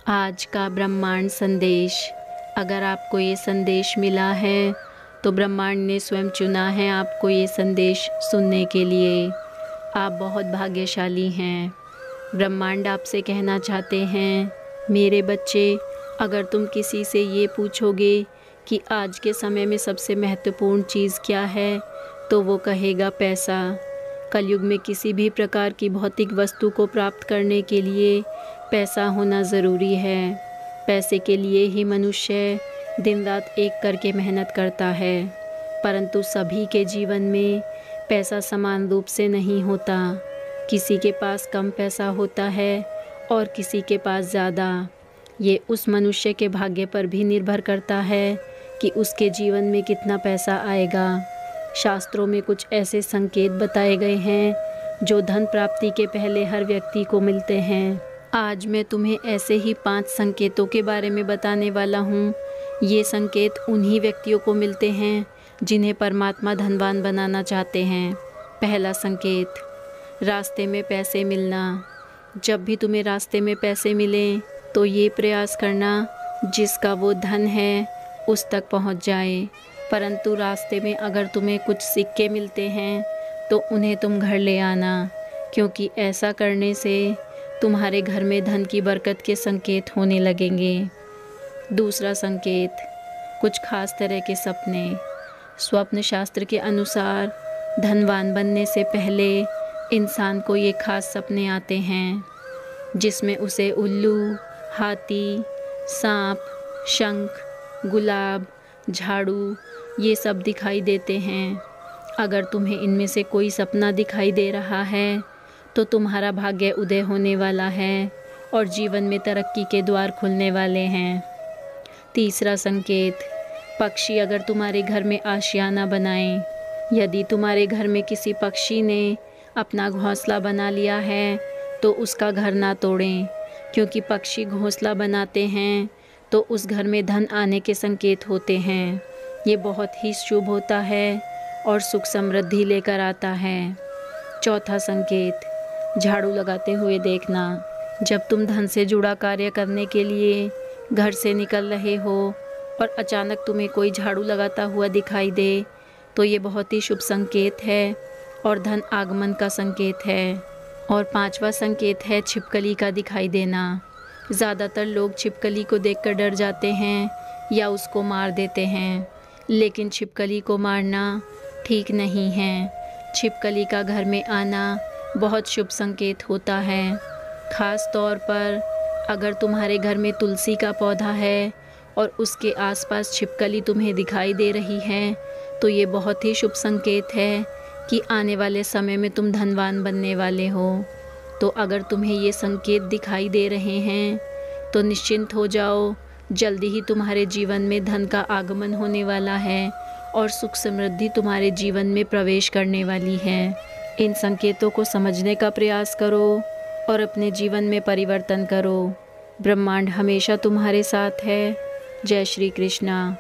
आज का ब्रह्मांड संदेश। अगर आपको ये संदेश मिला है तो ब्रह्मांड ने स्वयं चुना है आपको ये संदेश सुनने के लिए। आप बहुत भाग्यशाली हैं। ब्रह्मांड आपसे कहना चाहते हैं, मेरे बच्चे, अगर तुम किसी से ये पूछोगे कि आज के समय में सबसे महत्वपूर्ण चीज़ क्या है, तो वो कहेगा पैसा। कलयुग में किसी भी प्रकार की भौतिक वस्तु को प्राप्त करने के लिए पैसा होना ज़रूरी है। पैसे के लिए ही मनुष्य दिन रात एक करके मेहनत करता है, परंतु सभी के जीवन में पैसा समान रूप से नहीं होता। किसी के पास कम पैसा होता है और किसी के पास ज़्यादा। ये उस मनुष्य के भाग्य पर भी निर्भर करता है कि उसके जीवन में कितना पैसा आएगा। शास्त्रों में कुछ ऐसे संकेत बताए गए हैं जो धन प्राप्ति के पहले हर व्यक्ति को मिलते हैं। आज मैं तुम्हें ऐसे ही 5 संकेतों के बारे में बताने वाला हूँ। ये संकेत उन्हीं व्यक्तियों को मिलते हैं जिन्हें परमात्मा धनवान बनाना चाहते हैं। पहला संकेत, रास्ते में पैसे मिलना। जब भी तुम्हें रास्ते में पैसे मिलें तो ये प्रयास करना जिसका वो धन है उस तक पहुँच जाए। परंतु रास्ते में अगर तुम्हें कुछ सिक्के मिलते हैं तो उन्हें तुम घर ले आना, क्योंकि ऐसा करने से तुम्हारे घर में धन की बरकत के संकेत होने लगेंगे। दूसरा संकेत, कुछ खास तरह के सपने। स्वप्न शास्त्र के अनुसार धनवान बनने से पहले इंसान को ये खास सपने आते हैं जिसमें उसे उल्लू, हाथी, सांप, शंख, गुलाब, झाड़ू ये सब दिखाई देते हैं। अगर तुम्हें इनमें से कोई सपना दिखाई दे रहा है तो तुम्हारा भाग्य उदय होने वाला है और जीवन में तरक्की के द्वार खुलने वाले हैं। तीसरा संकेत, पक्षी अगर तुम्हारे घर में आशियाना बनाएं। यदि तुम्हारे घर में किसी पक्षी ने अपना घोंसला बना लिया है तो उसका घर ना तोड़ें, क्योंकि पक्षी घोंसला बनाते हैं तो उस घर में धन आने के संकेत होते हैं। ये बहुत ही शुभ होता है और सुख समृद्धि लेकर आता है। चौथा संकेत, झाड़ू लगाते हुए देखना। जब तुम धन से जुड़ा कार्य करने के लिए घर से निकल रहे हो और अचानक तुम्हें कोई झाड़ू लगाता हुआ दिखाई दे तो ये बहुत ही शुभ संकेत है और धन आगमन का संकेत है। और पांचवा संकेत है छिपकली का दिखाई देना। ज़्यादातर लोग छिपकली को देखकर डर जाते हैं या उसको मार देते हैं, लेकिन छिपकली को मारना ठीक नहीं है। छिपकली का घर में आना बहुत शुभ संकेत होता है। ख़ास तौर पर अगर तुम्हारे घर में तुलसी का पौधा है और उसके आसपास छिपकली तुम्हें दिखाई दे रही है तो ये बहुत ही शुभ संकेत है कि आने वाले समय में तुम धनवान बनने वाले हो। तो अगर तुम्हें ये संकेत दिखाई दे रहे हैं तो निश्चिंत हो जाओ, जल्दी ही तुम्हारे जीवन में धन का आगमन होने वाला है और सुख समृद्धि तुम्हारे जीवन में प्रवेश करने वाली है। इन संकेतों को समझने का प्रयास करो और अपने जीवन में परिवर्तन करो। ब्रह्मांड हमेशा तुम्हारे साथ है। जय श्री कृष्णा।